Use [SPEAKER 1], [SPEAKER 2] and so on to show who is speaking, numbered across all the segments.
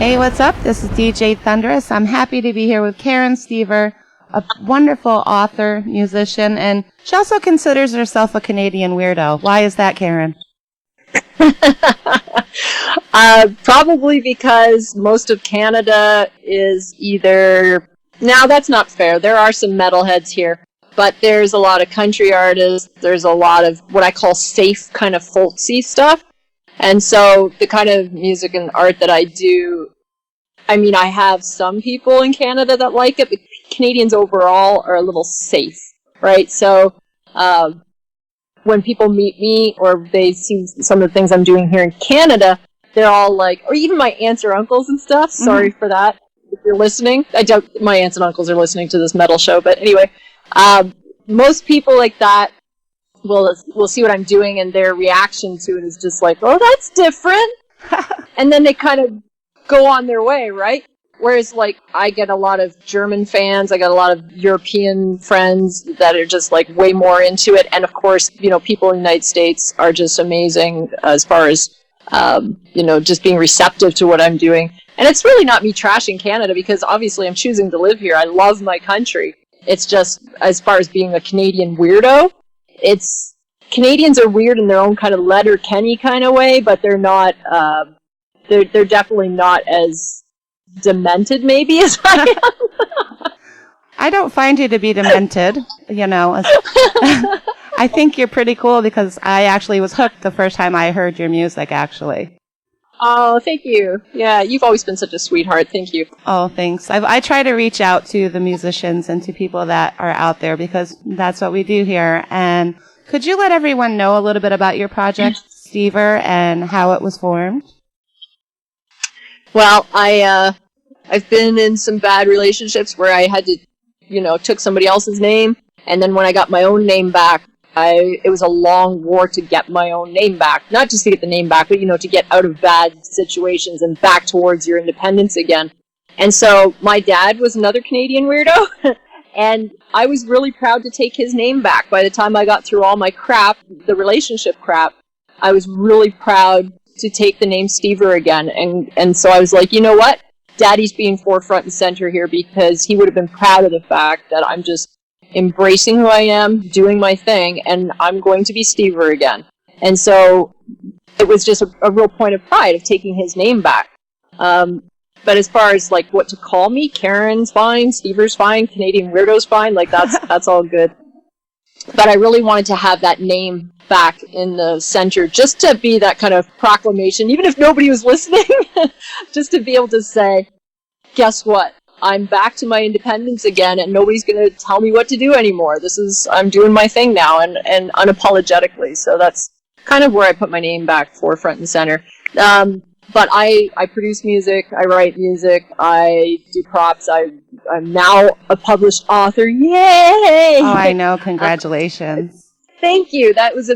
[SPEAKER 1] Hey, what's up? This is DJ Thunderous. I'm happy to be here with Karen Stever, a wonderful author, musician, and she also considers herself a Canadian weirdo. Why is that, Karen?
[SPEAKER 2] Probably because most of Canada is either... Now, that's not fair. There are some metalheads here, but there's a lot of country artists. There's a lot of what I call safe kind of folksy stuff. And so the kind of music and art that I do, I mean, I have some people in Canada that like it, but Canadians overall are a little safe, right? So when people meet me or they see some of the things I'm doing here in Canada, they're all like, or even my aunts or uncles and stuff, sorry for that, if you're listening. I doubt my aunts and uncles are listening to this metal show, but anyway, most people like that will see what I'm doing, and their reaction to it is just like, oh, that's different. And then they kind of go on their way, right? Whereas, like, I get a lot of German fans, I got a lot of European friends that are just, like, way more into it. And, of course, you know, people in the United States are just amazing as far as, you know, just being receptive to what I'm doing. And it's really not me trashing Canada, because obviously I'm choosing to live here. I love my country. It's just, as far as being a Canadian weirdo, it's... Canadians are weird in their own kind of Letterkenny kind of way, but they're not, they're definitely not as demented, maybe, as I am.
[SPEAKER 1] I don't find you to be demented, you know. I think you're pretty cool, because I actually was hooked the first time I heard your music, actually.
[SPEAKER 2] Oh, thank you. Yeah, you've always been such a sweetheart. Thank you.
[SPEAKER 1] Oh, thanks. I try to reach out to the musicians and to people that are out there, because that's what we do here. And could you let everyone know a little bit about your project, Stever, and how it was formed?
[SPEAKER 2] Well, I've been in some bad relationships where I had to, you know, took somebody else's name, and then when I got my own name back, it was a long war to get my own name back. Not just to get the name back, but, you know, to get out of bad situations and back towards your independence again. And so my dad was another Canadian weirdo, and I was really proud to take his name back. By the time I got through all my crap, the relationship crap, I was really proud to take the name Stever again. And so I was like, you know what? Daddy's being forefront and center here, because he would have been proud of the fact that I'm just embracing who I am, doing my thing, and I'm going to be Stever again. And so it was just a real point of pride of taking his name back. But as far as, like, what to call me, Karen's fine, Stever's fine, Canadian Weirdo's fine, like, that's all good. But I really wanted to have that name back in the center, just to be that kind of proclamation, even if nobody was listening, just to be able to say, guess what? I'm back to my independence again, and nobody's going to tell me what to do anymore. I'm doing my thing now, and unapologetically. So that's kind of where I put my name back, forefront and center. But I produce music, I write music, I do props, I'm now a published author. Yay!
[SPEAKER 1] Oh, I know. Congratulations.
[SPEAKER 2] Thank you. That was a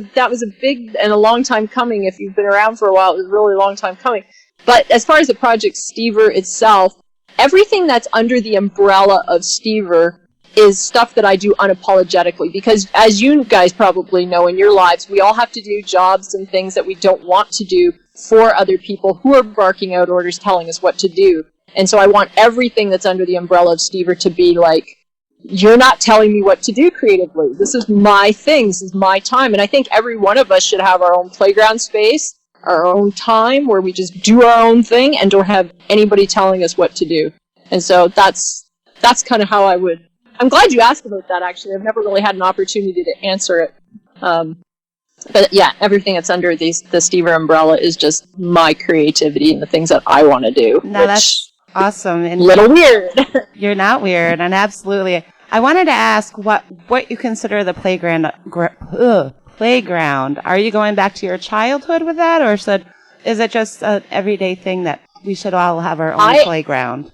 [SPEAKER 2] big and a long time coming. If you've been around for a while, it was a really long time coming. But as far as the project Stever itself, everything that's under the umbrella of Stever is stuff that I do unapologetically, because as you guys probably know in your lives, we all have to do jobs and things that we don't want to do for other people who are barking out orders telling us what to do. And so I want everything that's under the umbrella of Stever to be like, you're not telling me what to do creatively. This is my thing. This is my time. And I think every one of us should have our own playground space, our own time where we just do our own thing and don't have anybody telling us what to do. And so that's kind of how I would... I'm glad you asked about that, actually. I've never really had an opportunity to answer it. But yeah, everything that's under the Stever umbrella is just my creativity and the things that I want to do.
[SPEAKER 1] No, that's awesome. And
[SPEAKER 2] little weird.
[SPEAKER 1] You're not weird, and absolutely. I wanted to ask what you consider the playground. Are you going back to your childhood with that, or is it just an everyday thing that we should all have our own playground?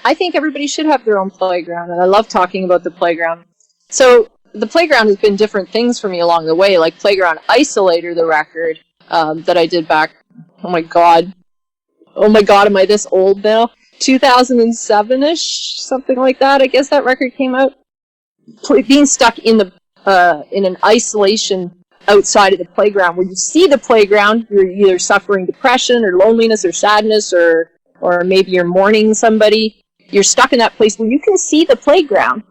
[SPEAKER 2] I think everybody should have their own playground, and I love talking about the playground. So the playground has been different things for me along the way, like Playground Isolator, the record that I did back, oh my god, am I this old now? 2007-ish, something like that, I guess that record came out. Being stuck in an isolation outside of the playground. When you see the playground, you're either suffering depression or loneliness or sadness or or maybe you're mourning somebody, you're stuck in that place where you can see the playground,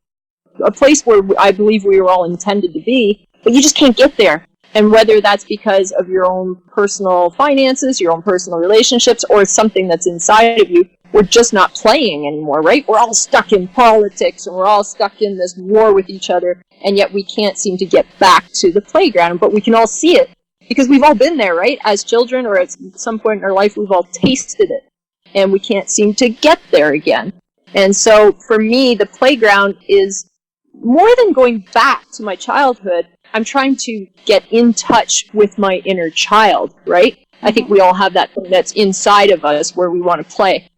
[SPEAKER 2] a place where I believe we were all intended to be, but you just can't get there. And whether that's because of your own personal finances, your own personal relationships, or something that's inside of you, we're just not playing anymore, right? We're all stuck in politics, and we're all stuck in this war with each other, and yet we can't seem to get back to the playground, but we can all see it, because we've all been there, right? As children, or at some point in our life, we've all tasted it, and we can't seem to get there again. And so, for me, the playground is more than going back to my childhood. I'm trying to get in touch with my inner child, right? I think we all have that thing that's inside of us where we want to play.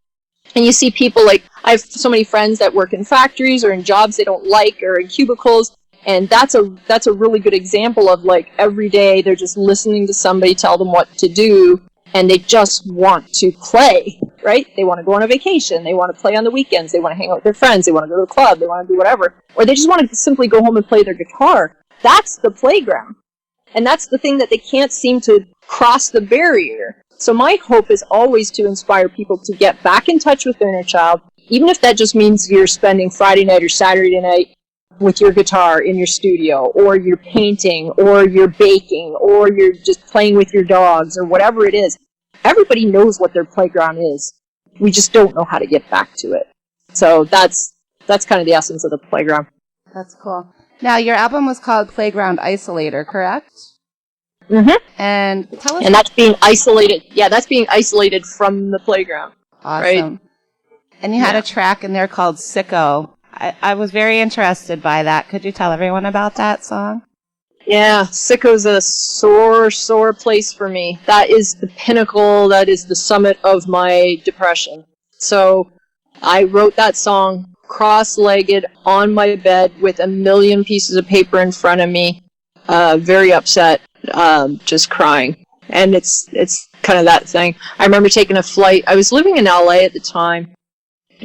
[SPEAKER 2] And you see people like, I have so many friends that work in factories or in jobs they don't like or in cubicles, and that's a really good example of like every day they're just listening to somebody tell them what to do, and they just want to play, right? They want to go on a vacation, they want to play on the weekends, they want to hang out with their friends, they want to go to the club, they want to do whatever, or they just want to simply go home and play their guitar. That's the playground. And that's the thing that they can't seem to cross the barrier. So my hope is always to inspire people to get back in touch with their inner child, even if that just means you're spending Friday night or Saturday night with your guitar in your studio, or you're painting, or you're baking, or you're just playing with your dogs, or whatever it is. Everybody knows what their playground is. We just don't know how to get back to it. So that's kind of the essence of the playground.
[SPEAKER 1] That's cool. Now, your album was called Playground Isolator, correct?
[SPEAKER 2] Mm-hmm.
[SPEAKER 1] And tell us...
[SPEAKER 2] And that's being isolated. Yeah, that's being isolated from the playground.
[SPEAKER 1] Awesome.
[SPEAKER 2] Right?
[SPEAKER 1] And you had a track in there called Sicko. I was very interested by that. Could you tell everyone about that song?
[SPEAKER 2] Yeah, Sicko's a sore place for me. That is the pinnacle, that is the summit of my depression. So I wrote that song cross-legged on my bed with a million pieces of paper in front of me, very upset, just crying. And it's kind of that thing. I remember taking a flight. I was living in LA at the time,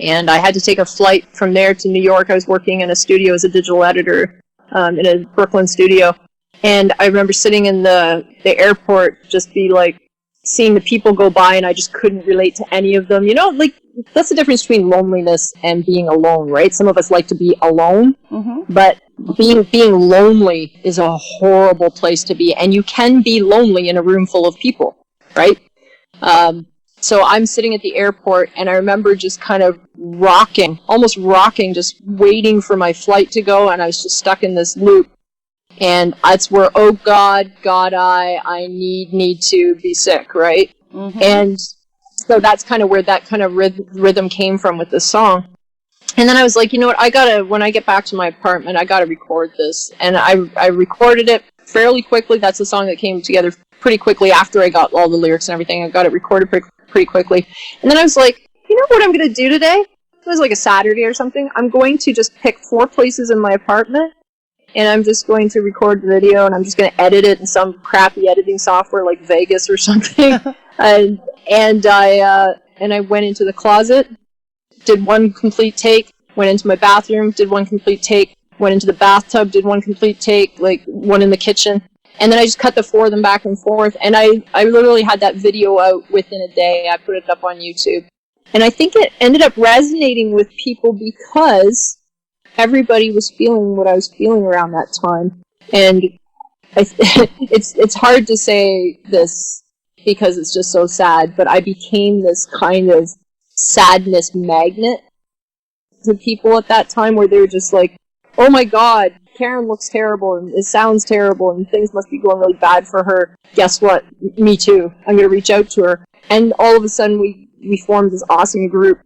[SPEAKER 2] and I had to take a flight from there to New York. I was working in a studio as a digital editor in a Brooklyn studio. And I remember sitting in the airport, just be like, seeing the people go by, and I just couldn't relate to any of them. You know, like, that's the difference between loneliness and being alone, right? Some of us like to be alone, but being lonely is a horrible place to be, and you can be lonely in a room full of people, right? So I'm sitting at the airport, and I remember just kind of almost rocking, just waiting for my flight to go, and I was just stuck in this loop. And that's where, oh God, I need to be sick, right? And so that's kind of where that kind of rhythm came from with this song. And then I was like, you know what, when I get back to my apartment, I gotta record this. And I recorded it fairly quickly. That's a song that came together pretty quickly after I got all the lyrics and everything. I got it recorded pretty quickly. And then I was like, you know what I'm gonna do today? It was like a Saturday or something. I'm going to just pick 4 places in my apartment, and I'm just going to record the video, and I'm just going to edit it in some crappy editing software like Vegas or something. and I went into the closet, did one complete take, went into my bathroom, did one complete take, went into the bathtub, did one complete take, like one in the kitchen, and then I just cut the 4 of them back and forth, and I literally had that video out within a day. I put it up on YouTube. And I think it ended up resonating with people because everybody was feeling what I was feeling around that time. And it's hard to say this because it's just so sad, but I became this kind of sadness magnet to people at that time, where they were just like, oh my God, Karen looks terrible, and it sounds terrible, and things must be going really bad for her. Guess what? Me too. I'm going to reach out to her. And all of a sudden we formed this awesome group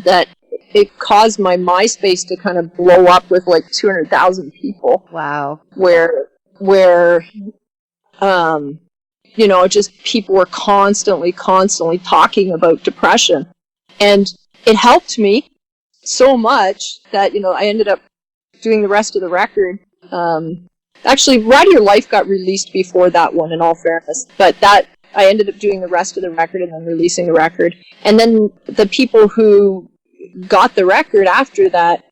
[SPEAKER 2] that it caused my MySpace to kind of blow up with like 200,000 people.
[SPEAKER 1] Wow.
[SPEAKER 2] Where you know, just people were constantly talking about depression. And it helped me so much that, you know, I ended up doing the rest of the record. Actually, Ride Your Life got released before that one, in all fairness. But that, I ended up doing the rest of the record and then releasing the record. And then the people who got the record after that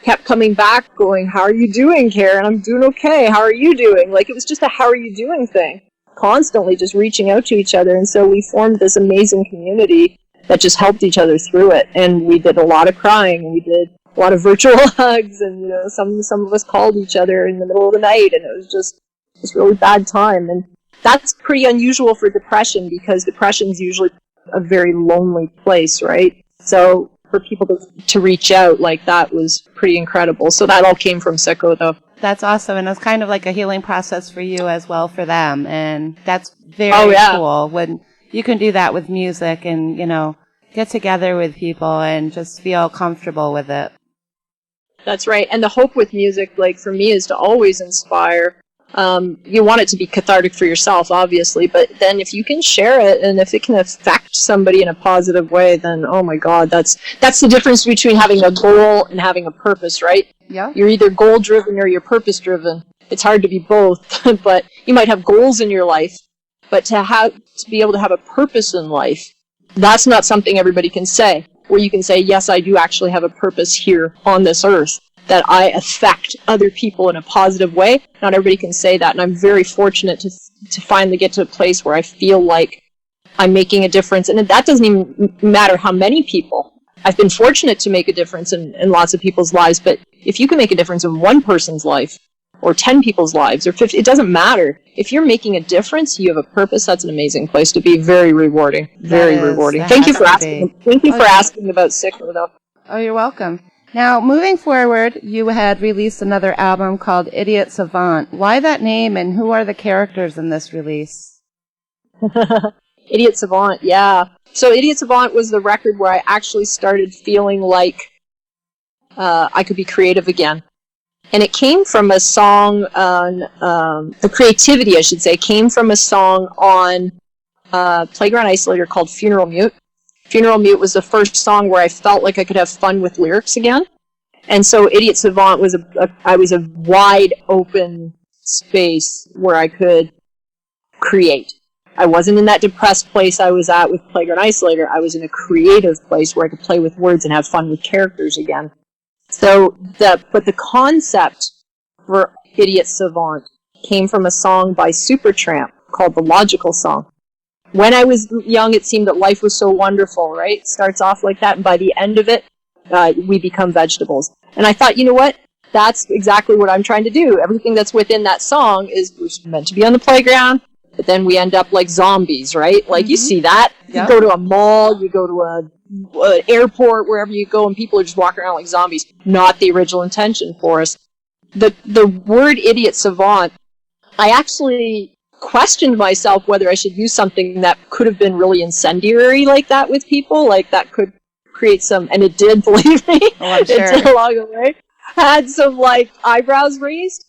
[SPEAKER 2] kept coming back going, how are you doing, Karen? I'm doing okay. How are you doing? Like, it was just a how are you doing thing. Constantly just reaching out to each other. And so we formed this amazing community that just helped each other through it. And we did a lot of crying, and we did a lot of virtual hugs, and some of us called each other in the middle of the night, and it was just this really bad time. And that's pretty unusual for depression, because depression's usually a very lonely place, right? So for people to reach out like that was pretty incredible. So that all came from Sicko, though.
[SPEAKER 1] That's awesome, and it's kind of like a healing process for you as well for them, and that's very cool when you can do that with music and, get together with people and just feel comfortable with it.
[SPEAKER 2] That's right, and the hope with music, like for me, is to always inspire. You want it to be cathartic for yourself, obviously, but then if you can share it and if it can affect somebody in a positive way, then oh my God, that's the difference between having a goal and having a purpose, right?
[SPEAKER 1] Yeah.
[SPEAKER 2] You're either goal-driven or you're purpose-driven. It's hard to be both, but you might have goals in your life, but to be able to have a purpose in life, that's not something everybody can say. Where you can say, yes, I do actually have a purpose here on this earth, that I affect other people in a positive way. Not everybody can say that, and I'm very fortunate to finally get to a place where I feel like I'm making a difference. And that doesn't even matter how many people. I've been fortunate to make a difference in lots of people's lives, but if you can make a difference in one person's life, or 10 people's lives, or 50, it doesn't matter. If you're making a difference, you have a purpose, that's an amazing place to be. Very rewarding. Very rewarding. Thank you for asking. Thank you for asking about Sicko, though.
[SPEAKER 1] Oh, you're welcome. Now, moving forward, you had released another album called Idiot Savant. Why that name, and who are the characters in this release?
[SPEAKER 2] Idiot Savant, yeah. So Idiot Savant was the record where I actually started feeling like I could be creative again. And it came from a song on, the creativity, I should say, came from a song on Playground Isolator called Funeral Mute. Funeral Mute was the first song where I felt like I could have fun with lyrics again. And so Idiot Savant was I was a wide open space where I could create. I wasn't in that depressed place I was at with Playground Isolator. I was in a creative place where I could play with words and have fun with characters again. So but the concept for Idiot Savant came from a song by Supertramp called The Logical Song. When I was young, it seemed that life was so wonderful, right? It starts off like that, and by the end of it, we become vegetables. And I thought, you know what? That's exactly what I'm trying to do. Everything that's within that song is we're meant to be on the playground, but then we end up like zombies, right? Like, you see that. Yep. You go to a mall, you go to an airport, wherever you go, and people are just walking around like zombies. Not the original intention for us. The word Idiot Savant, I actually questioned myself whether I should use something that could have been really incendiary like that with people, like that could create some, and it did, believe me. Oh, I'm sure. It did along the way. Had some, like, eyebrows raised.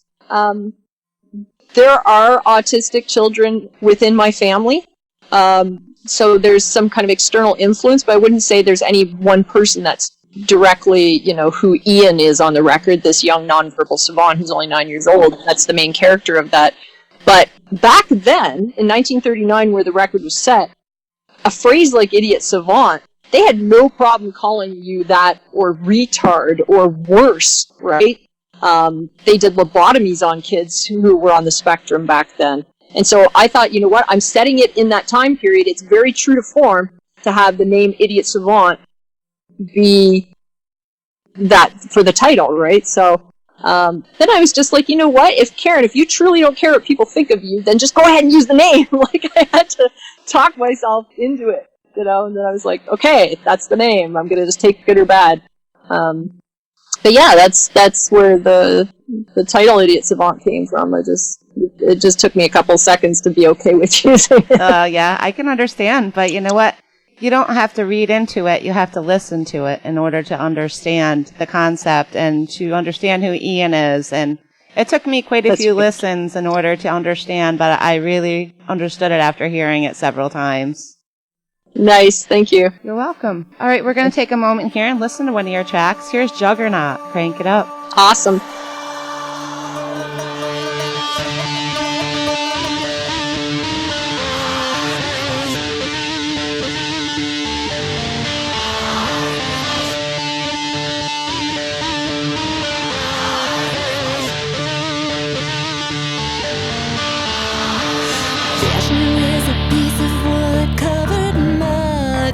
[SPEAKER 2] There are autistic children within my family. So there's some kind of external influence, but I wouldn't say there's any one person that's directly, who Ian is on the record, this young nonverbal savant who's only 9 years old. That's the main character of that. But back then, in 1939, where the record was set, a phrase like idiot savant, they had no problem calling you that, or retard, or worse, right? They did lobotomies on kids who were on the spectrum back then. And so I thought, you know what, I'm setting it in that time period. It's very true to form to have the name Idiot Savant be that for the title, right? So then I was just like, you know what, Karen, if you truly don't care what people think of you, then just go ahead and use the name. Like, I had to talk myself into it, and then I was like, okay, that's the name. I'm going to just take good or bad. But yeah, that's where the title Idiot Savant came from. It just took me a couple seconds to be okay with using it.
[SPEAKER 1] Yeah, I can understand, but you know what? You don't have to read into it. You have to listen to it in order to understand the concept and to understand who Ian is. And it took me quite a few listens in order to understand, but I really understood it after hearing it several times.
[SPEAKER 2] Nice, thank you.
[SPEAKER 1] You're welcome. All right, we're going to take a moment here and listen to one of your tracks. Here's Juggernaut. Crank it up.
[SPEAKER 2] Awesome.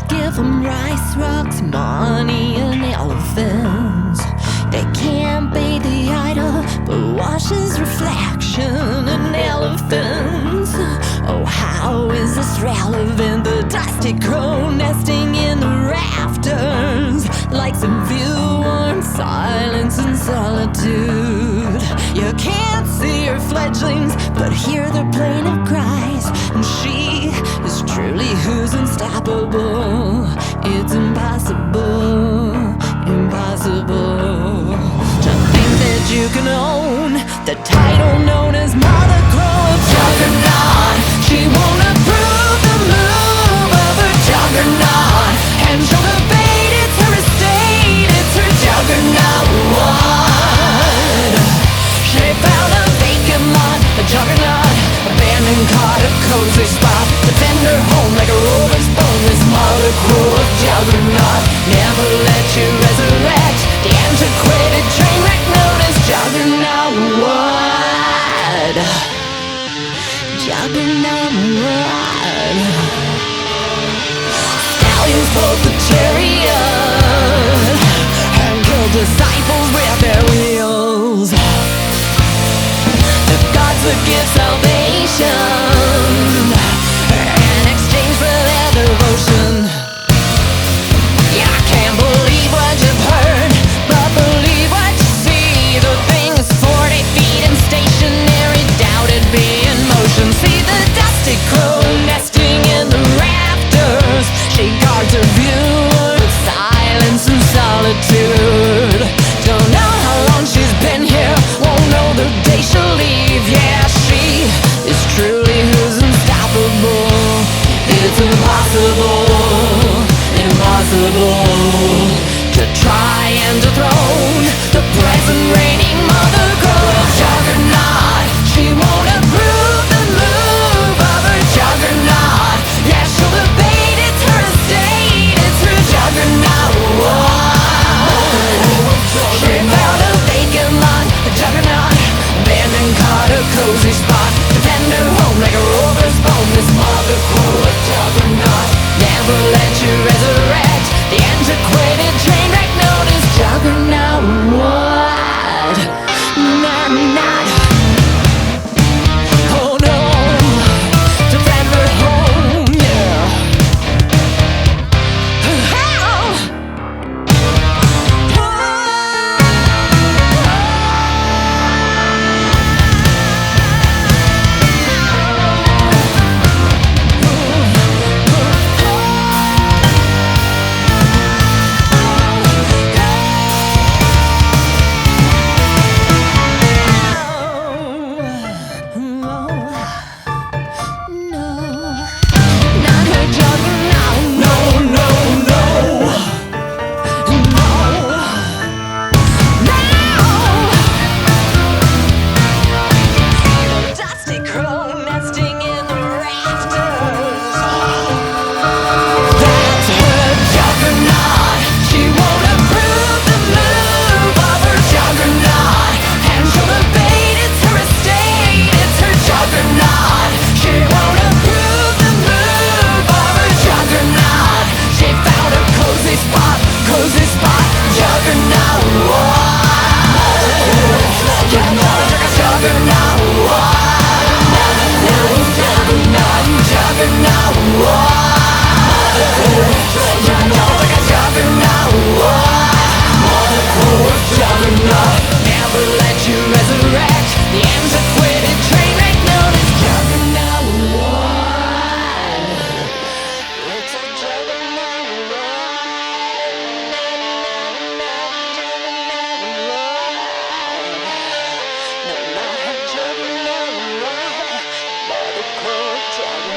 [SPEAKER 3] Give 'em right. washes reflection and elephants. Oh, how is this relevant? The dusty crow nesting in the rafters, like some view-worn silence and solitude. You can't see her fledglings, but hear their plaintive cries, and she is truly who's unstoppable. It's impossible, impossible to think that you can own the title known as Mother Crow of Juggernaut. She won't approve the move of her juggernaut, and she'll debate it's her estate, it's her juggernaut. What? She found a vacant lot, a juggernaut, abandoned cot, a cozy spot, defend her home like a rover's bone. This Mother Crow of Juggernaut never let you resurrect the antiquated train wreck known as Juggernaut. What? Juggernaut. What? Stallions pulled the chariot and killed disciples with their wheels. The gods would give salvation in exchange for their devotion. Yeah, I can't believe what you've heard, but believe what you see. The thing is 40 feet and stationary, doubt it'd be in motion. See the dusty crow nesting in the rafters. She guards her view in silence and solitude. Don't know how long she's been here, won't know the day she'll leave. Yeah, she is truly who's unstoppable. It's impossible, impossible to try and dethrone the present reigning Mother Crow of Juggernaut. She won't approve the move of her juggernaut. Yeah, she'll debate it's her estate, it's her juggernaut. She found a vacant lot, a juggernaut, abandoned cot, a cozy spot, defend her home like a rover's bone. This Mother Crow of Juggernaut never let you resurrect the antiquated train wreck known as Juggernaut. What? Not. Oh no, defend her home, yeah.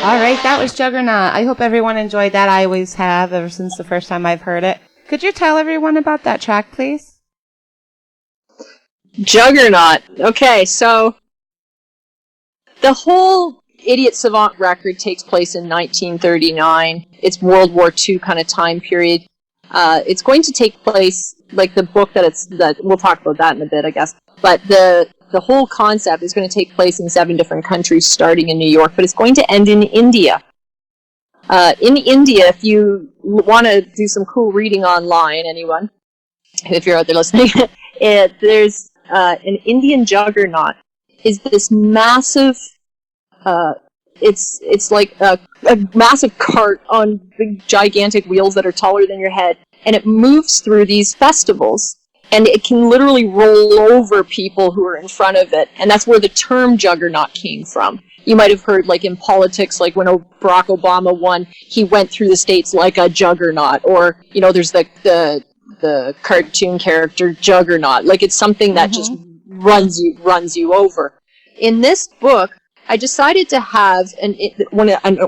[SPEAKER 1] All right, that was Juggernaut. I hope everyone enjoyed that. I always have, ever since the first time I've heard it. Could you tell everyone about that track, please?
[SPEAKER 2] Juggernaut. Okay, so the whole Idiot Savant record takes place in 1939. It's World War II kind of time period. It's going to take place, like the book that we'll talk about that in a bit, I guess. But the whole concept is going to take place in 7 different countries, starting in New York, but it's going to end in India. In India, if you want to do some cool reading online, anyone, if you're out there listening, there's an Indian juggernaut is this massive, it's like a massive cart on big gigantic wheels that are taller than your head, and it moves through these festivals. And it can literally roll over people who are in front of it. And that's where the term juggernaut came from. You might have heard, like, in politics, like when Barack Obama won, he went through the states like a juggernaut. Or, you know, there's the cartoon character Juggernaut. Like, it's something that just runs you over. In this book, I decided to have an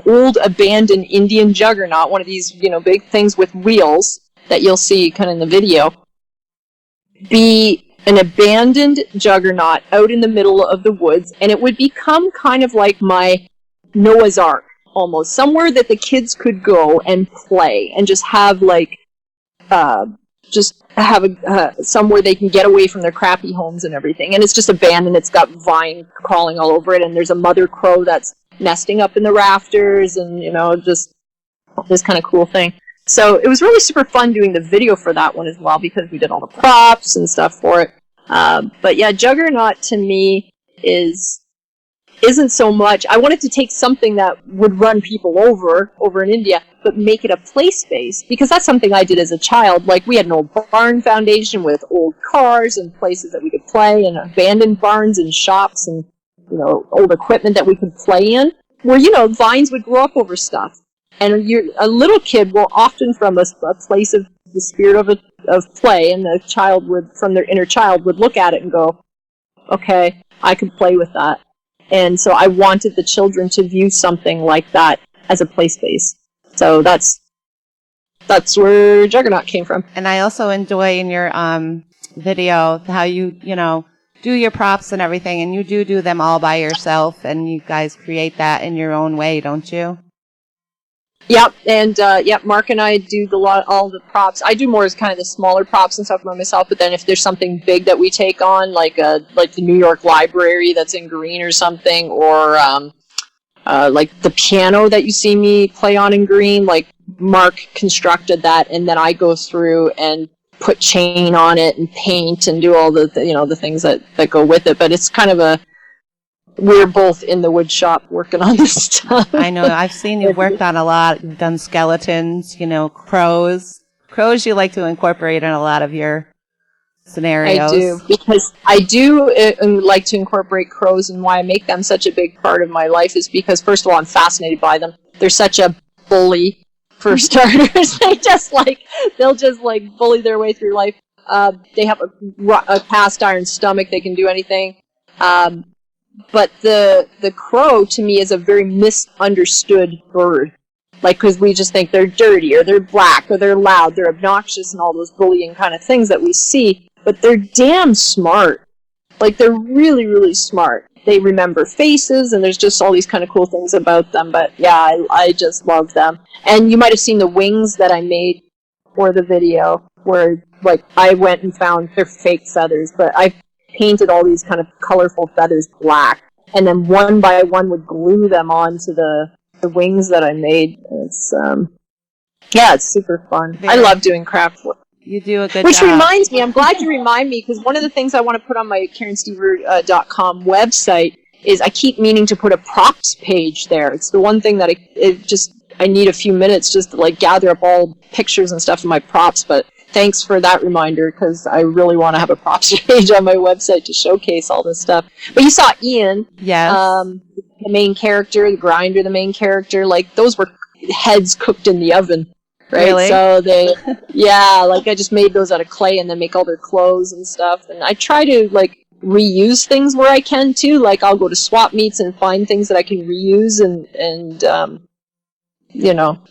[SPEAKER 2] old abandoned Indian juggernaut, one of these, you know, big things with wheels that you'll see kind of in the video, be an abandoned juggernaut out in the middle of the woods, and it would become kind of like my Noah's Ark, almost. Somewhere that the kids could go and play, and just have, like, somewhere they can get away from their crappy homes and everything. And it's just abandoned, it's got vine crawling all over it, and there's a mother crow that's nesting up in the rafters, and, you know, just this kind of cool thing. So it was really super fun doing the video for that one as well, because we did all the props and stuff for it. But yeah, Juggernaut to me isn't so much. I wanted to take something that would run people over in India, but make it a play space, because that's something I did as a child. Like, we had an old barn foundation with old cars and places that we could play, and abandoned barns and shops and, you know, old equipment that we could play in, where, you know, vines would grow up over stuff. And a little kid will often, from a place of the spirit of play, and the child would, from their inner child, would look at it and go, okay, I could play with that. And so I wanted the children to view something like that as a play space. So that's where Juggernaut came from.
[SPEAKER 1] And I also enjoy in your video how you know, do your props and everything, and you do them all by yourself, and you guys create that in your own way, don't you?
[SPEAKER 2] Yep, and Mark and I do all the props. I do more as kind of the smaller props and stuff by myself, but then if there's something big that we take on, like the New York Library that's in green or something, or like the piano that you see me play on in green, like Mark constructed that, and then I go through and put chain on it and paint and do all the things that go with it. But it's kind of we're both in the wood shop working on this stuff.
[SPEAKER 1] I know. I've seen you've worked on a lot. You've done skeletons, you know, crows. Crows you like to incorporate in a lot of your scenarios.
[SPEAKER 2] I do, because I do like to incorporate crows, and why I make them such a big part of my life is because, first of all, I'm fascinated by them. They're such a bully, for starters. They'll just bully their way through life. They have a cast iron stomach. They can do anything. But the crow, to me, is a very misunderstood bird. Like, because we just think they're dirty, or they're black, or they're loud, they're obnoxious, and all those bullying kind of things that we see. But they're damn smart. Like, they're really, really smart. They remember faces, and there's just all these kind of cool things about them. But yeah, I just love them. And you might have seen the wings that I made for the video, where, like, I went and found, they're fake feathers, but I painted all these kind of colorful feathers black, and then one by one would glue them onto the wings that I made. It's it's super fun. I love doing craft work.
[SPEAKER 1] You do a good
[SPEAKER 2] Which
[SPEAKER 1] job.
[SPEAKER 2] reminds me, I'm glad you remind me, because one of the things I want to put on my KarenStever.com website is I keep meaning to put a props page there. It's the one thing that I need a few minutes just to gather up all pictures and stuff of my props, but thanks for that reminder, because I really want to have a props page on my website to showcase all this stuff. But you saw Ian.
[SPEAKER 1] Yes.
[SPEAKER 2] The main character, the grinder, the main character, those were heads cooked in the oven. Right?
[SPEAKER 1] Really?
[SPEAKER 2] So I just made those out of clay and then make all their clothes and stuff. And I try to, reuse things where I can, too. I'll go to swap meets and find things that I can reuse and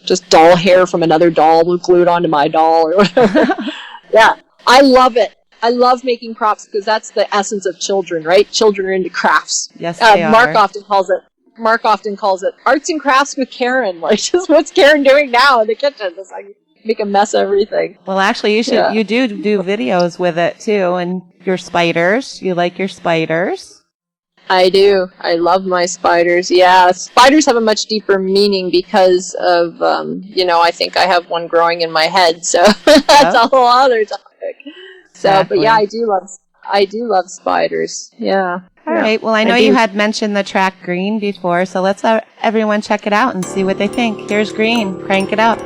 [SPEAKER 2] just doll hair from another doll glued onto my doll or whatever. Yeah, I love it. I love making props because that's the essence of children, right? Children are into crafts.
[SPEAKER 1] Yes, they are.
[SPEAKER 2] Mark often calls it arts and crafts with Karen. Just what's Karen doing now in the kitchen? Just make a mess of everything.
[SPEAKER 1] Well, actually, you do videos with it too, and your spiders. You like your spiders?
[SPEAKER 2] I do. I love my spiders. Yeah, spiders have a much deeper meaning because of, I think I have one growing in my head, so that's a whole other topic. So,
[SPEAKER 1] Exactly.
[SPEAKER 2] but yeah, I do I do love spiders. Yeah.
[SPEAKER 1] All right. Well, I know you had mentioned the track Green before, so let's everyone check it out and see what they think. Here's Green. Crank it up.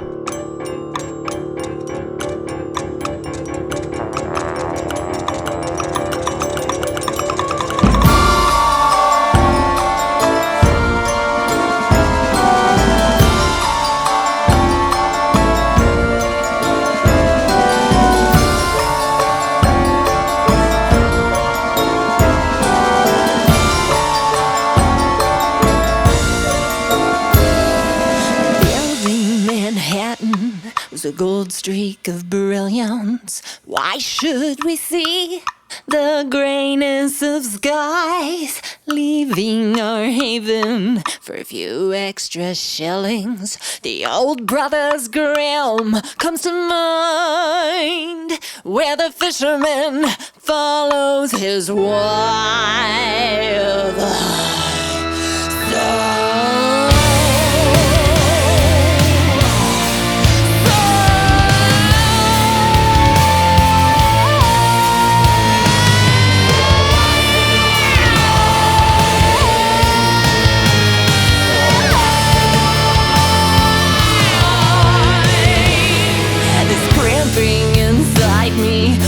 [SPEAKER 3] A gold streak of brilliance. Why should we see the grayness of skies, leaving our haven for a few extra shillings? The old Brothers Grimm comes to mind, where the fisherman follows his wife.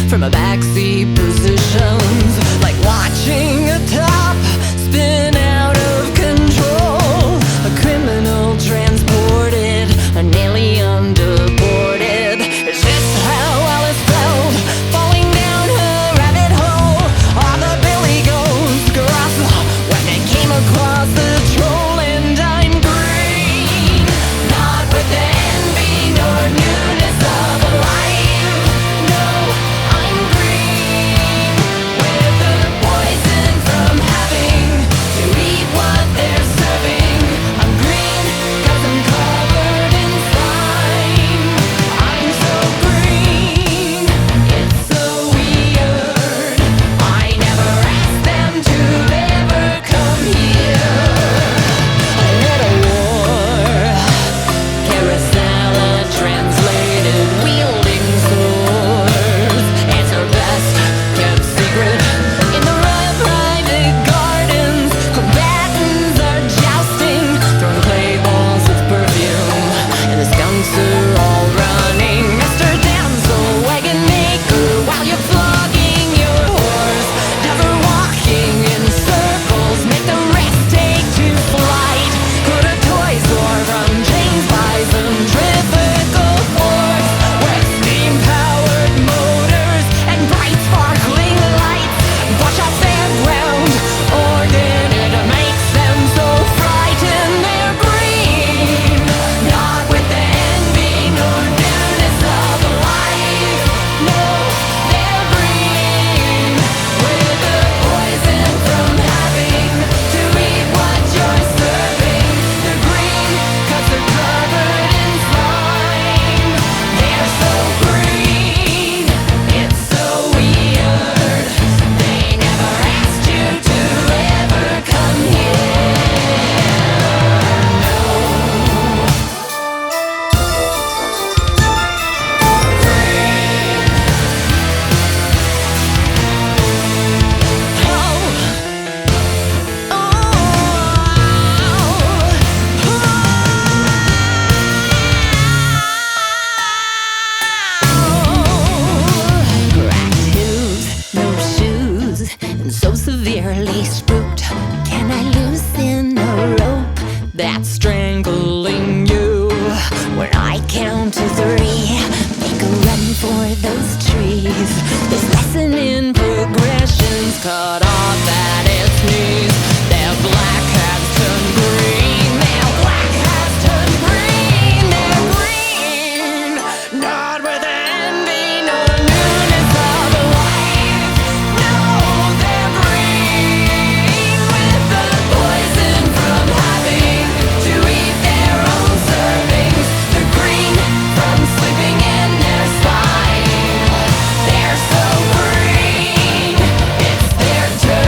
[SPEAKER 3] From a backseat positions, like watching a top spin out of control. A criminal transported, an alien deported. Is this how Alice felt? Falling down her rabbit hole? Or the Billy Goats grass when they came across the troll? And I'm green, not with envy nor newness of life. They're so green, it's their turn.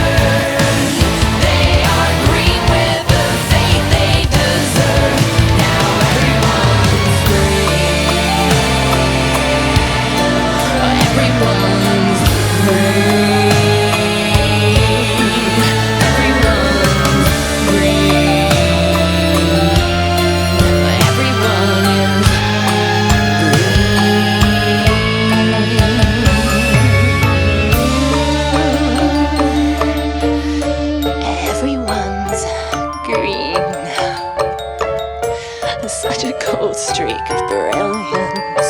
[SPEAKER 3] streak of brilliance.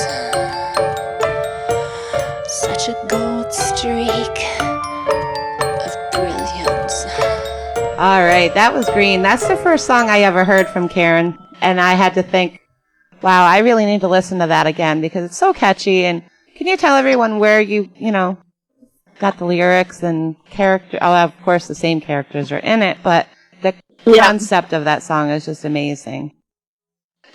[SPEAKER 3] Such a gold streak of brilliance.
[SPEAKER 1] All right, that was Green. That's the first song I ever heard from Karen, and I had to think, wow, I really need to listen to that again because it's so catchy. And can you tell everyone where you got the lyrics and character? Oh, of course, the same characters are in it, but the concept of that song is just amazing.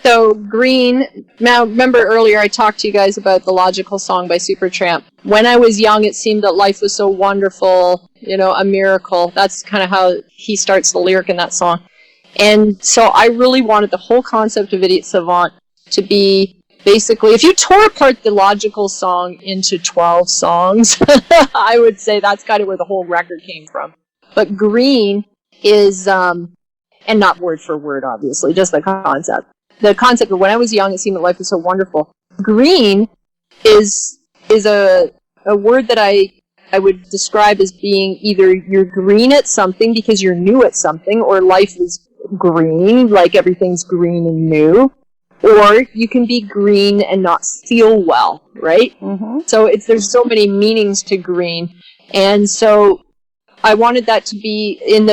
[SPEAKER 2] So, Green, now remember earlier I talked to you guys about the Logical Song by Supertramp. When I was young, it seemed that life was so wonderful, a miracle. That's kind of how he starts the lyric in that song. And so I really wanted the whole concept of Idiot Savant to be basically, if you tore apart the Logical Song into 12 songs, I would say that's kind of where the whole record came from. But Green is, and not word for word, obviously, just the concept. The concept of when I was young, it seemed that life was so wonderful. Green is a word that I would describe as being either you're green at something because you're new at something, or life is green, like everything's green and new. Or you can be green and not feel well, right? Mm-hmm. So there's so many meanings to green. And so I wanted that to be in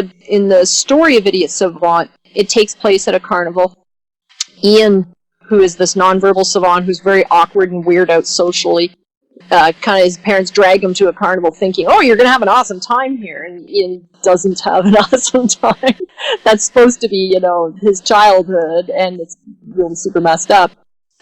[SPEAKER 2] the story of Idiot Savant. It takes place at a carnival. Ian, who is this nonverbal savant who's very awkward and weird out socially, kind of his parents drag him to a carnival thinking, oh, you're going to have an awesome time here. And Ian doesn't have an awesome time. That's supposed to be, his childhood, and it's really super messed up.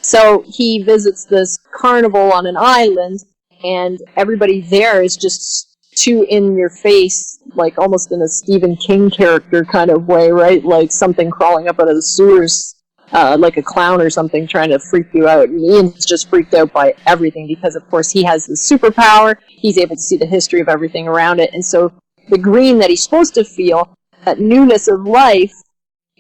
[SPEAKER 2] So he visits this carnival on an island, and everybody there is just too in your face, like almost in a Stephen King character kind of way, right? Like something crawling up out of the sewers. Like a clown or something trying to freak you out. And Ian's just freaked out by everything because, of course, he has this superpower. He's able to see the history of everything around it. And so the green that he's supposed to feel, that newness of life,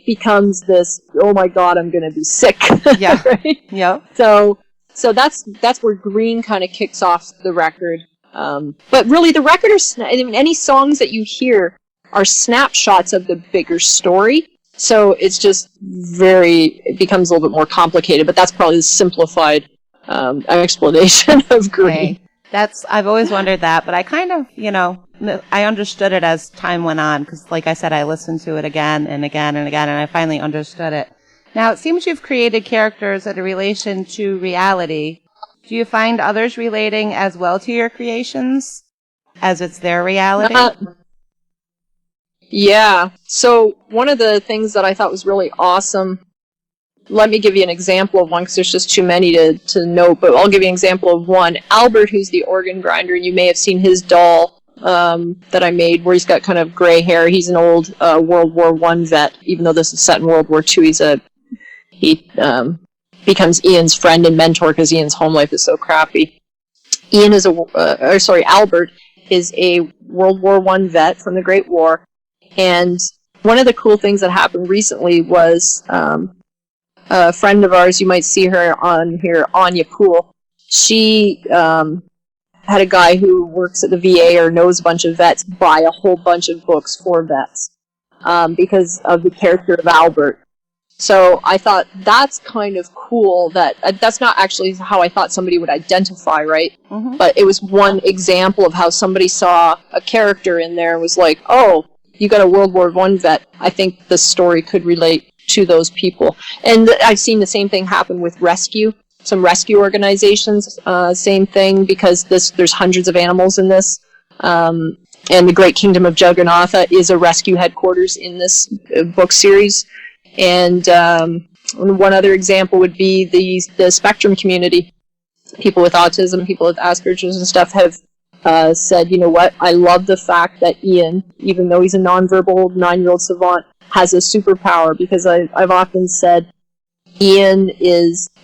[SPEAKER 2] becomes this, oh my God, I'm going to be sick. Yeah. Right? Yeah. So that's where Green kind of kicks off the record. But really, the record any songs that you hear are snapshots of the bigger story. So it's just it becomes a little bit more complicated, but that's probably the simplified explanation of Green.
[SPEAKER 1] Okay. I've always wondered that, but I kind of, I understood it as time went on, because like I said, I listened to it again and again and again, and I finally understood it. Now, it seems you've created characters that are relation to reality. Do you find others relating as well to your creations, as it's their reality?
[SPEAKER 2] Yeah. So one of the things that I thought was really awesome, let me give you an example of one because there's just too many to note, but I'll give you an example of one. Albert, who's the organ grinder, and you may have seen his doll that I made where he's got kind of gray hair. He's an old World War I vet, even though this is set in World War II. He becomes Ian's friend and mentor because Ian's home life is so crappy. Albert is a World War I vet from the Great War. And one of the cool things that happened recently was a friend of ours, you might see her on here, Anya Poole. She had a guy who works at the VA or knows a bunch of vets buy a whole bunch of books for vets because of the character of Albert. So I thought that's kind of cool. That's not actually how I thought somebody would identify, right? Mm-hmm. But it was one example of how somebody saw a character in there and was like, oh, you got a World War I vet. I think this story could relate to those people. And I've seen the same thing happen with rescue. Some rescue organizations, same thing, because there's hundreds of animals in this. And the Great Kingdom of Juggernautha is a rescue headquarters in this book series. And one other example would be the spectrum community. People with autism, people with Asperger's and stuff have said, you know what, I love the fact that Ian, even though he's a nonverbal 9-year-old savant, has a superpower, because I've often said Ian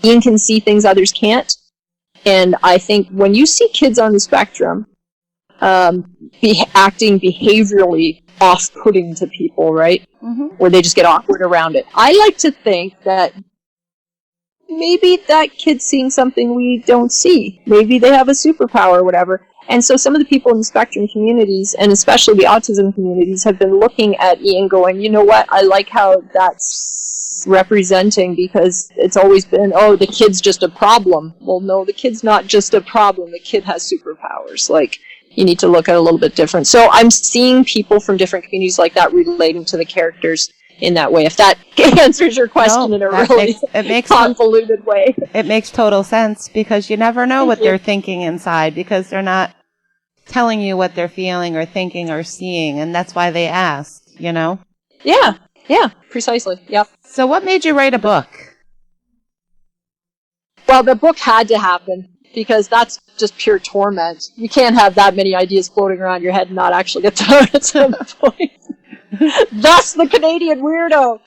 [SPEAKER 2] can see things others can't. And I think when you see kids on the spectrum acting behaviorally off-putting to people, right? Mm-hmm. Where they just get awkward around it. I like to think that maybe that kid's seeing something we don't see. Maybe they have a superpower or whatever. And so some of the people in the spectrum communities, and especially the autism communities, have been looking at Ian going, you know what, I like how that's representing, because it's always been, oh, the kid's just a problem. Well, no, the kid's not just a problem. The kid has superpowers. Like, you need to look at it a little bit different. So I'm seeing people from different communities like that relating to the characters in that way. If that answers your question in a really convoluted way.
[SPEAKER 1] It makes total sense, because you never know what they're thinking inside, because they're not telling you what they're feeling or thinking or seeing, and that's why they ask, you know?
[SPEAKER 2] Yeah, precisely. Yep.
[SPEAKER 1] So what made you write a book?
[SPEAKER 2] Well, the book had to happen, because that's just pure torment. You can't have that many ideas floating around your head and not actually get to the point. Thus the Canadian weirdo.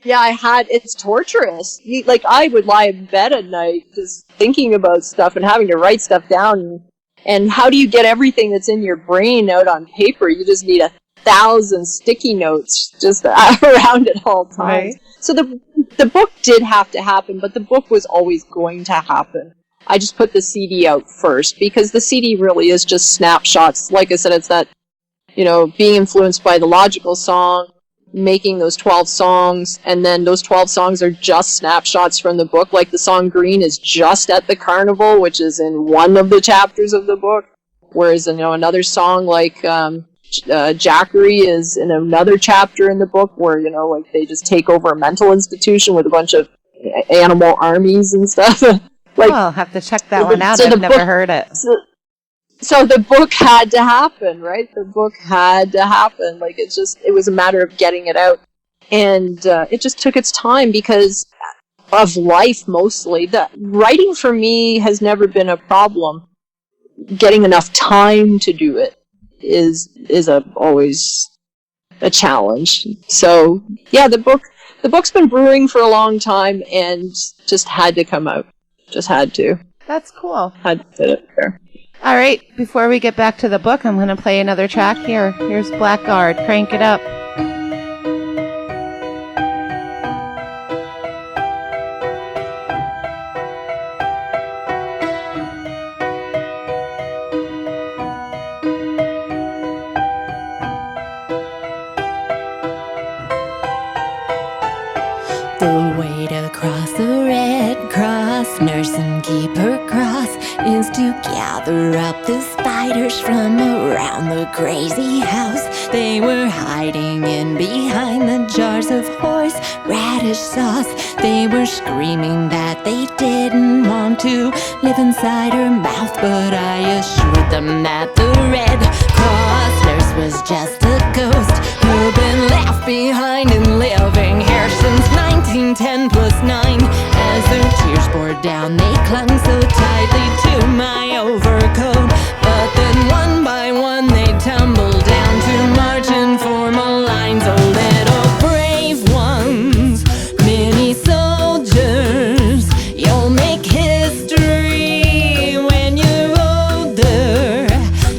[SPEAKER 2] It's torturous. I would lie in bed at night just thinking about stuff and having to write stuff down. And how do you get everything that's in your brain out on paper? You just need 1,000 sticky notes just around at all times. Right. So the book did have to happen, but the book was always going to happen. I just put the CD out first, because the CD really is just snapshots. Like I said, it's that, being influenced by the Logical song, making those 12 songs, and then those 12 songs are just snapshots from the book. Like the song Green is just at the carnival, which is in one of the chapters of the book, whereas, another song like Jackery is in another chapter in the book where, they just take over a mental institution with a bunch of animal armies and stuff.
[SPEAKER 1] I'll have to check that one out. I've never heard it.
[SPEAKER 2] So the book had to happen, right? The book had to happen. It was a matter of getting it out. And it just took its time because of life mostly. The writing for me has never been a problem. Getting enough time to do it is always a challenge. So yeah, the book's been brewing for a long time and just had to come out. Just had to.
[SPEAKER 1] That's cool.
[SPEAKER 2] Had to fit it there.
[SPEAKER 1] All right, before we get back to the book, I'm going to play another track here. Here's Blackguard. Crank it up.
[SPEAKER 3] The way to cross the Red Cross, nurse and keep her cross, is to gather up the spiders from around the crazy house. They were hiding in behind the jars of horseradish sauce. They were screaming that they didn't want to live inside her mouth, but I assured them that the Red Cross nurse was just a ghost who'd been left behind and living here since 1910 plus 9. As their tears poured down, they clung so tightly to my overcoat. But then one by one they tumbled down to march in formal lines. Oh, little brave ones, mini soldiers, you'll make history when you're older.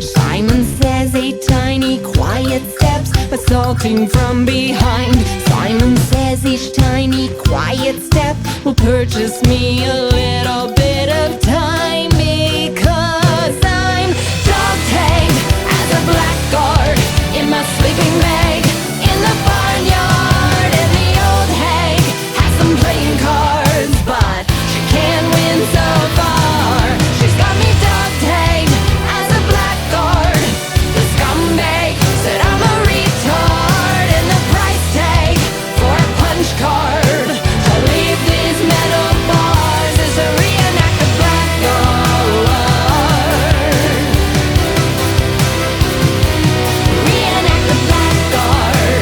[SPEAKER 3] Simon says 8 tiny quiet steps assaulting from behind. Simon says each tiny quiet step will purchase me a little bit of time, because I'm dog-tagged as a blackguard in my sleeping bag in the barnyard. And the old hag has some playing cards, but she can't win so far. She's got me dog-tagged as a blackguard. The scumbag said I'm a retard, and the price tag for a punch card to leave these metal bars is to reenact the blackguard. Reenact the blackguard.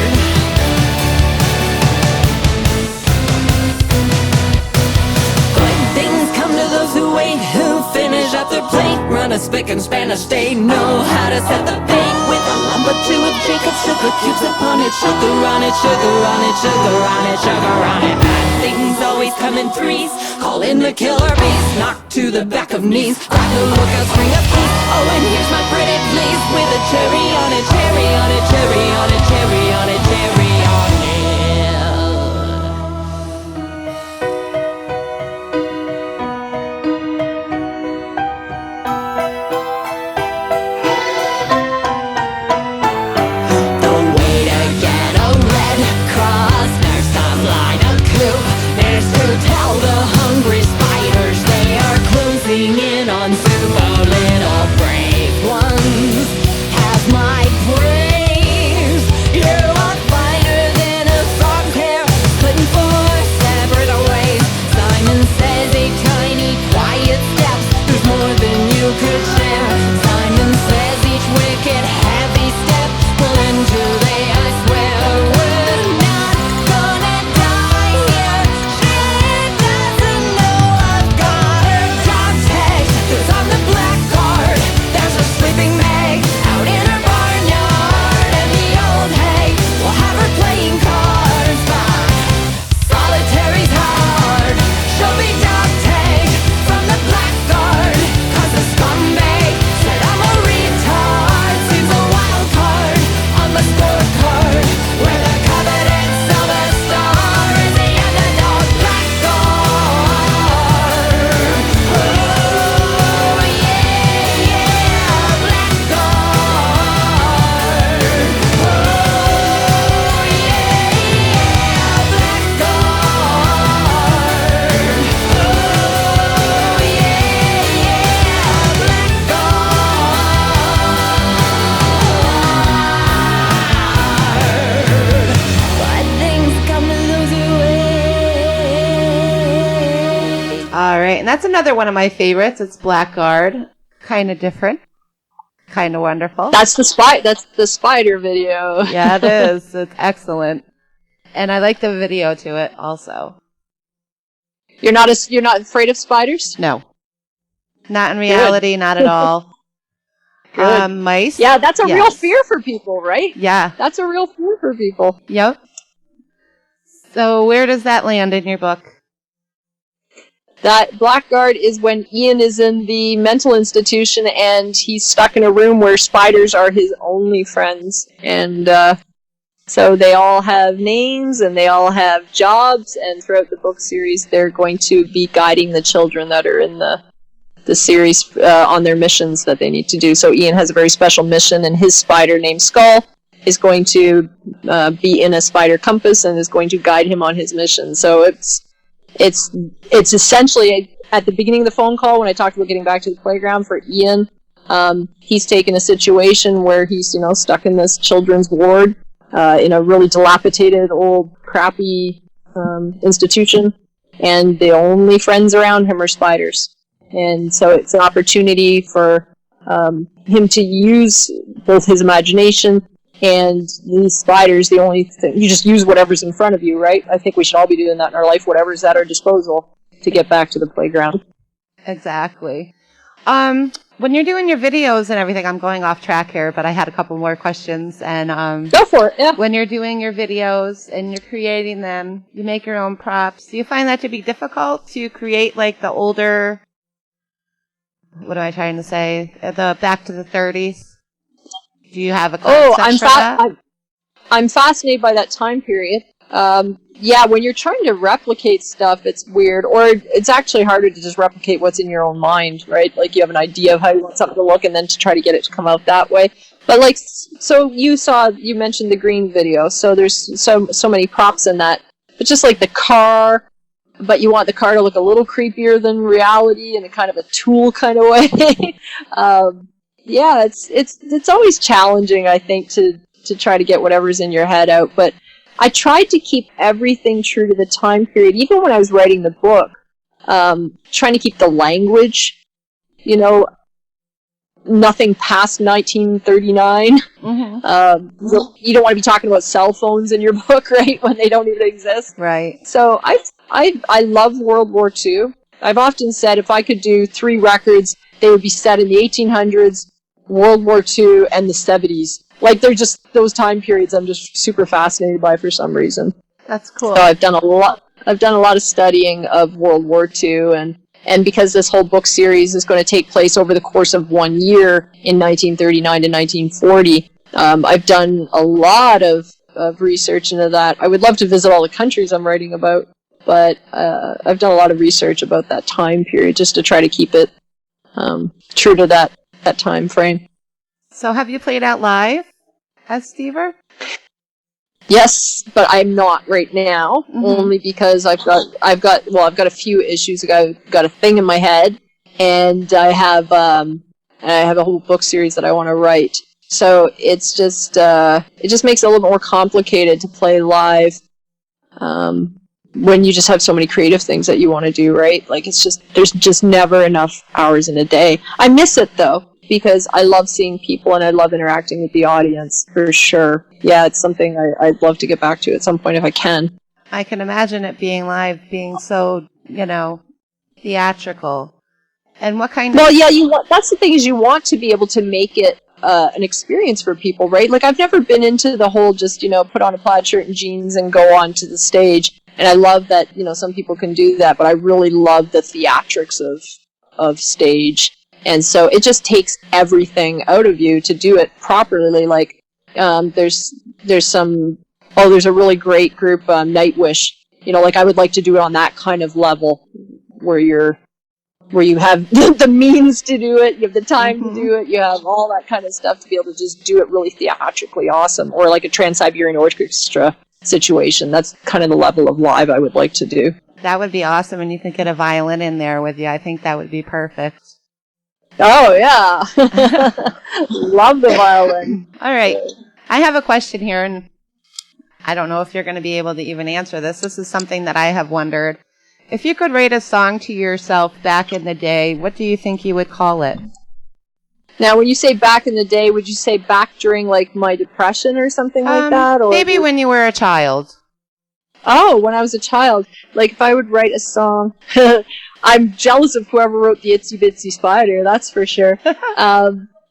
[SPEAKER 3] Good things come to those who wait, who finish up their plate, run a spick and span a state, know how to set the bait with a lump or two of Jacob's sugar cubes upon it, sugar on it, sugar on it, sugar on it, sugar on it. Bad things always come in threes. Call in the killer bees, knock to the back of knees, grab the lookout, string up keys. Oh, and here's my pretty please with a cherry on it, cherry on it, cherry on it, cherry on it, cherry on it. The way to get a Red Cross nurse to fly
[SPEAKER 1] right, and that's another one of my favorites. It's Blackguard. Kind of different. Kind of wonderful.
[SPEAKER 2] That's the spider video.
[SPEAKER 1] Yeah, it is. It's excellent. And I like the video to it also.
[SPEAKER 2] You're not afraid of spiders?
[SPEAKER 1] No. Not in reality, not at all.
[SPEAKER 2] Good.
[SPEAKER 1] Mice?
[SPEAKER 2] Yeah, that's a real fear for people, right?
[SPEAKER 1] Yeah.
[SPEAKER 2] That's a real fear for people.
[SPEAKER 1] Yep. So where does that land in your book?
[SPEAKER 2] That Blackguard is when Ian is in the mental institution and he's stuck in a room where spiders are his only friends. And so they all have names and they all have jobs, and throughout the book series they're going to be guiding the children that are in the series on their missions that they need to do. So Ian has a very special mission, and his spider named Skull is going to be in a spider compass and is going to guide him on his mission. So it's essentially, at the beginning of the phone call when I talked about getting back to the playground for Ian, he's taken a situation where he's stuck in this children's ward in a really dilapidated, old, crappy institution, and the only friends around him are spiders. And so it's an opportunity for him to use both his imagination and these spiders. The only thing, you just use whatever's in front of you, right? I think we should all be doing that in our life, whatever's at our disposal to get back to the playground.
[SPEAKER 1] Exactly. When you're doing your videos and everything, I'm going off track here, but I had a couple more questions. And
[SPEAKER 2] go for it. Yeah.
[SPEAKER 1] When you're doing your videos and you're creating them, you make your own props. Do you find that to be difficult to create like the older? What am I trying to say? The back to the 30s. Do you have a concept for that?
[SPEAKER 2] I'm fascinated by that time period. Yeah, when you're trying to replicate stuff, it's weird, or it's actually harder to just replicate what's in your own mind, right? Like you have an idea of how you want something to look, and then to try to get it to come out that way. But like, so you mentioned the green video, so there's so many props in that. But just like the car, but you want the car to look a little creepier than reality in a kind of a tool kind of way. Yeah, it's always challenging, I think, to try to get whatever's in your head out. But I tried to keep everything true to the time period, even when I was writing the book. Trying to keep the language, nothing past 1939. Mm-hmm. You don't want to be talking about cell phones in your book, right, when they don't even exist.
[SPEAKER 1] Right.
[SPEAKER 2] So I love World War II. I've often said if I could do 3 records, they would be set in the 1800s, World War II, and the 70s. Like, they're just those time periods I'm just super fascinated by for some reason.
[SPEAKER 1] That's cool.
[SPEAKER 2] So I've done a lot of studying of World War II, and because this whole book series is going to take place over the course of 1 year in 1939 to 1940, I've done a lot of research into that. I would love to visit all the countries I'm writing about, but I've done a lot of research about that time period just to try to keep it true to that time frame.
[SPEAKER 1] So have you played out live as Stever?
[SPEAKER 2] Yes, but I'm not right now, only because I've got a few issues. I've got a thing in my head, and I have a whole book series that I want to write. So it's just it just makes it a little more complicated to play live when you just have so many creative things that you want to do, right? Like there's just never enough hours in a day. I miss it though, because I love seeing people and I love interacting with the audience, for sure. Yeah, it's something I'd love to get back to at some point if I can.
[SPEAKER 1] I can imagine it being live, being so, theatrical. And what kind of...
[SPEAKER 2] Well, yeah, that's the thing, is you want to be able to make it an experience for people, right? Like, I've never been into the whole just, put on a plaid shirt and jeans and go onto the stage. And I love that, some people can do that, but I really love the theatrics of stage. And so it just takes everything out of you to do it properly. Like, there's a really great group, Nightwish. Like, I would like to do it on that kind of level where you have the means to do it, you have the time to do it, you have all that kind of stuff to be able to just do it really theatrically awesome. Or like a Trans-Siberian Orchestra situation. That's kind of the level of live I would like to do.
[SPEAKER 1] That would be awesome, and you could get a violin in there with you. I think that would be perfect.
[SPEAKER 2] Oh, yeah. Love the violin.
[SPEAKER 1] All right. I have a question here, and I don't know if you're going to be able to even answer this. This is something that I have wondered. If you could write a song to yourself back in the day, what do you think you would call it?
[SPEAKER 2] Now, when you say back in the day, would you say back during, like, my depression or something like that? Or
[SPEAKER 1] maybe when you were a child.
[SPEAKER 2] Oh, when I was a child. Like, if I would write a song... I'm jealous of whoever wrote the Itsy Bitsy Spider, that's for sure.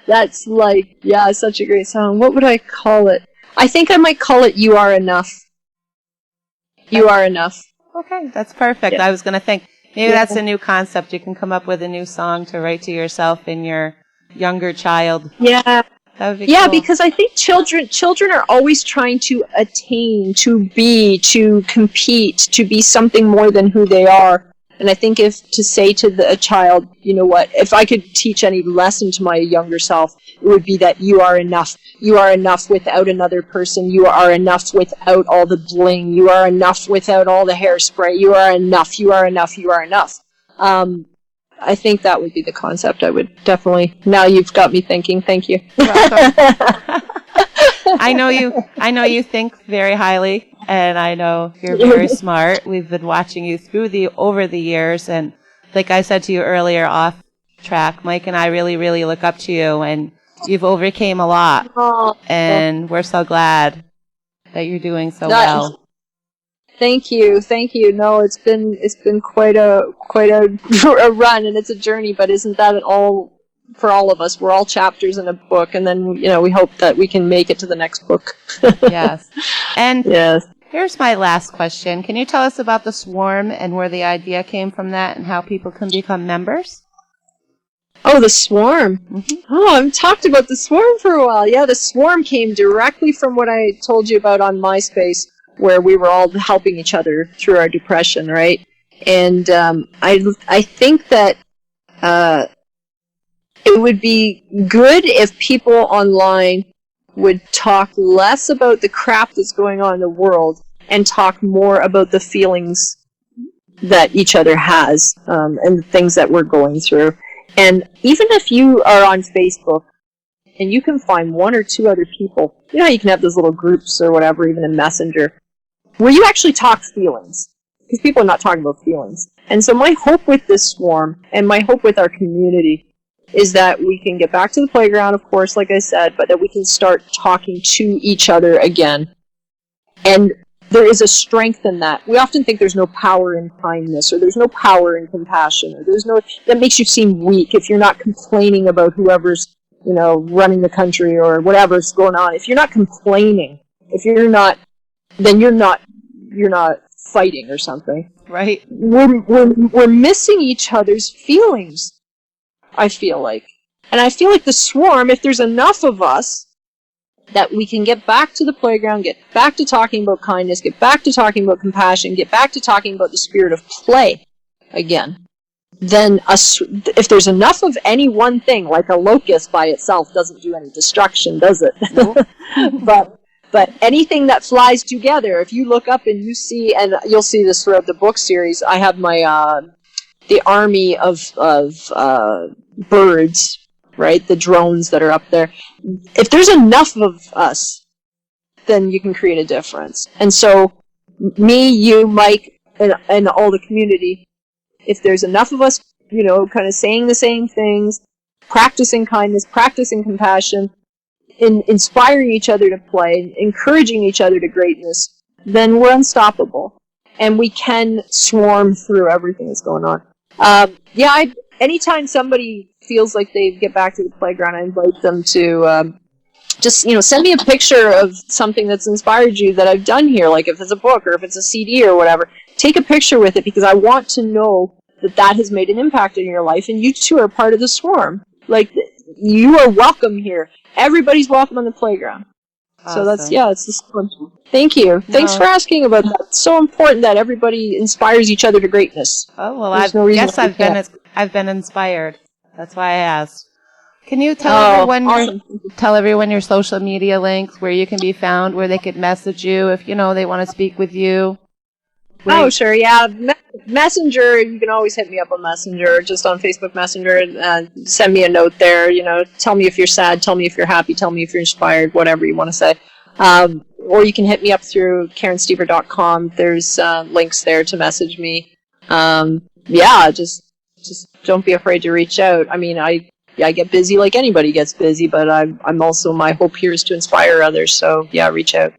[SPEAKER 2] That's, like, yeah, such a great song. What would I call it? I think I might call it You Are Enough. You Are Enough.
[SPEAKER 1] Okay, that's perfect.
[SPEAKER 2] Yeah.
[SPEAKER 1] I was going to think, maybe that's a new concept. You can come up with a new song to write to yourself in your younger child.
[SPEAKER 2] Yeah.
[SPEAKER 1] That would be
[SPEAKER 2] Yeah,
[SPEAKER 1] cool.
[SPEAKER 2] because I think children are always trying to attain, to compete, to be something more than who they are. And I think if to say to a child, you know what, if I could teach any lesson to my younger self, it would be that you are enough. You are enough without another person. You are enough without all the bling. You are enough without all the hairspray. You are enough. You are enough. You are enough. I think that would be the concept. I would definitely. Now you've got me thinking. Thank you.
[SPEAKER 1] I know you think very highly, and I know you're very smart. We've been watching you over the years, and like I said to you earlier off track, Mike and I really, really look up to you, and you've overcame a lot, and we're so glad that you're doing so well.
[SPEAKER 2] Thank you. No, it's been quite a run, and it's a journey. But isn't that all for all of us? We're all chapters in a book, and then we hope that we can make it to the next book.
[SPEAKER 1] Yes. And
[SPEAKER 2] yes.
[SPEAKER 1] Here's my last question. Can you tell us about the Swarm and where the idea came from that, and how people can become members?
[SPEAKER 2] Oh, the Swarm. Mm-hmm. Oh, I've talked about the Swarm for a while. Yeah, the Swarm came directly from what I told you about on MySpace, where we were all helping each other through our depression, right? And I think that it would be good if people online would talk less about the crap that's going on in the world and talk more about the feelings that each other has and the things that we're going through. And even if you are on Facebook and you can find one or two other people, you can have those little groups or whatever, even in Messenger, where you actually talk feelings, because people are not talking about feelings. And so my hope with this Swarm, and my hope with our community, is that we can get back to the playground, of course, like I said, but that we can start talking to each other again. And there is a strength in that. We often think there's no power in kindness, or there's no power in compassion, or that makes you seem weak if you're not complaining about whoever's, running the country or whatever's going on. If you're not complaining, then you're not fighting or something.
[SPEAKER 1] Right.
[SPEAKER 2] We're missing each other's feelings, I feel like. And I feel like the Swarm, if there's enough of us, that we can get back to the playground, get back to talking about kindness, get back to talking about compassion, get back to talking about the spirit of play again, then if there's enough of any one thing, like a locust by itself doesn't do any destruction, does it? Nope. But anything that flies together, if you look up and you see, and you'll see this throughout the book series, I have my the army of birds, right? The drones that are up there. If there's enough of us, then you can create a difference. And so, me, you, Mike, and all the community, if there's enough of us, kind of saying the same things, practicing kindness, practicing compassion, inspiring each other to play, encouraging each other to greatness, then we're unstoppable. And we can swarm through everything that's going on. Anytime somebody feels like they get back to the playground, I invite them to just, send me a picture of something that's inspired you that I've done here, like if it's a book or if it's a CD or whatever. Take a picture with it, because I want to know that has made an impact in your life, and you too are part of the Swarm. Like, you are welcome here. Everybody's welcome on the playground.
[SPEAKER 1] Awesome.
[SPEAKER 2] So it's the Swarm. Thank you. Thanks for asking about that. It's so important that everybody inspires each other to greatness.
[SPEAKER 1] Oh, well, I've been inspired. That's why I asked. Can you tell everyone your social media links, where you can be found, where they could message you if, they want to speak with you?
[SPEAKER 2] Oh, sure, yeah. Messenger, you can always hit me up on Messenger, just on Facebook Messenger, and send me a note there, tell me if you're sad, tell me if you're happy, tell me if you're inspired, whatever you want to say. Or you can hit me up through KarenStever.com. There's links there to message me. Yeah, just don't be afraid to reach out. I mean, I get busy like anybody gets busy, but I'm also, my hope here is to inspire others. So yeah, reach out.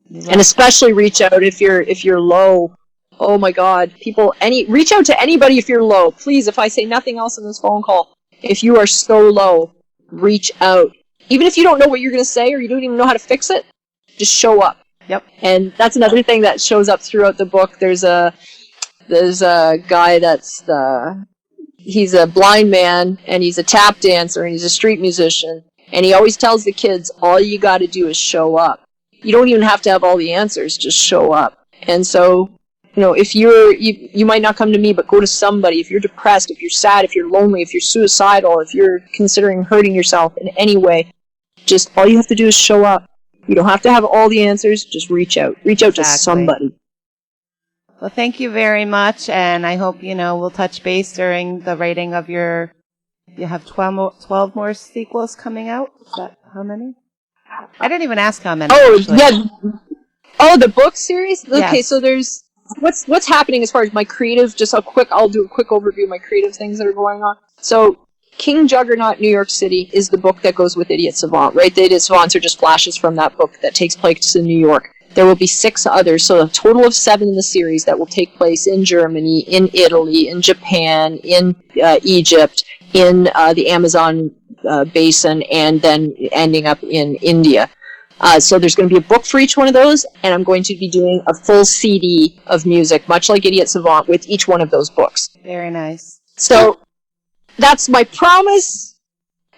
[SPEAKER 2] Yeah. And especially reach out if you're low. Oh my God, reach out to anybody if you're low. Please, if I say nothing else in this phone call, if you are so low, reach out. Even if you don't know what you're going to say or you don't even know how to fix it, just show up.
[SPEAKER 1] Yep.
[SPEAKER 2] And that's another thing that shows up throughout the book. There's a guy he's a blind man and he's a tap dancer and he's a street musician, and he always tells the kids, all you got to do is show up. You don't even have to have all the answers, just show up. And so, if you might not come to me, but go to somebody. If you're depressed, if you're sad, if you're lonely, if you're suicidal, if you're considering hurting yourself in any way, just all you have to do is show up. You don't have to have all the answers, just reach out. Reach out to somebody.
[SPEAKER 1] Well, thank you very much, and I hope, we'll touch base during the writing of you have 12 more sequels coming out? Is that how many? I didn't even ask how many.
[SPEAKER 2] Oh,
[SPEAKER 1] actually.
[SPEAKER 2] yeah. Oh, the book series? Okay,
[SPEAKER 1] yes.
[SPEAKER 2] So there's, what's happening as far as my creative, I'll do a quick overview of my creative things that are going on. So, King Juggernaut, New York City is the book that goes with Idiot Savant, right? The Idiot Savants are just flashes from that book that takes place in New York. There will be 6 others, so a total of 7 in the series that will take place in Germany, in Italy, in Japan, in Egypt, in the Amazon basin, and then ending up in India. So there's going to be a book for each one of those, and I'm going to be doing a full CD of music, much like Idiot Savant, with each one of those books.
[SPEAKER 1] Very nice.
[SPEAKER 2] So that's my promise.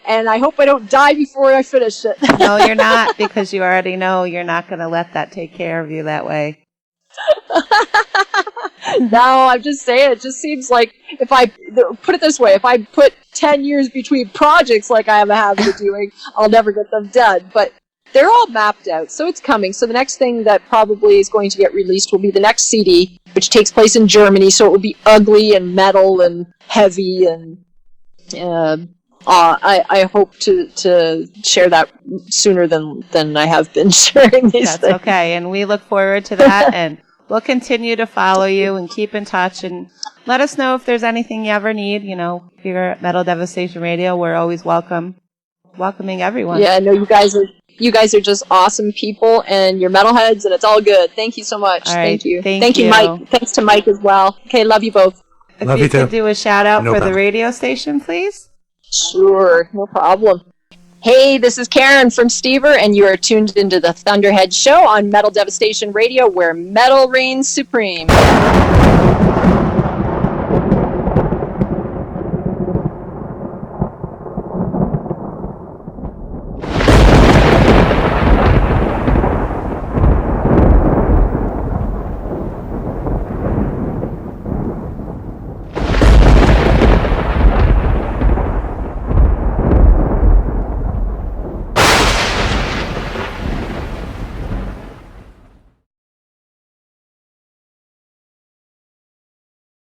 [SPEAKER 2] And I hope I don't die before I finish it.
[SPEAKER 1] No, you're not, because you already know you're not going to let that take care of you that way.
[SPEAKER 2] No, I'm just saying, it just seems like if I put it this way, if I put 10 years between projects like I have a habit of doing, I'll never get them done. But they're all mapped out, so it's coming. So the next thing that probably is going to get released will be the next CD, which takes place in Germany, so it will be ugly and metal and heavy and... I hope to share that sooner than I have been sharing these
[SPEAKER 1] That's
[SPEAKER 2] things.
[SPEAKER 1] okay, and we look forward to that, and we'll continue to follow you and keep in touch, and let us know if there's anything you ever need. Here at Metal Devastation Radio, we're always welcoming everyone.
[SPEAKER 2] Yeah, no, you guys are just awesome people, and you're metalheads, and it's all good. Thank you so much.
[SPEAKER 1] All right,
[SPEAKER 2] Thank you.
[SPEAKER 1] Thank you,
[SPEAKER 2] Mike. Thanks to Mike as well. Okay, love you both.
[SPEAKER 1] If
[SPEAKER 4] Love
[SPEAKER 1] you
[SPEAKER 4] you too.
[SPEAKER 1] could do a shout out
[SPEAKER 4] No
[SPEAKER 1] for
[SPEAKER 4] problem.
[SPEAKER 1] the radio station, please.
[SPEAKER 2] Sure, no problem. Hey, this is Karen from Stever, and you are tuned into the Thunderhead Show on Metal Devastation Radio, where metal reigns supreme.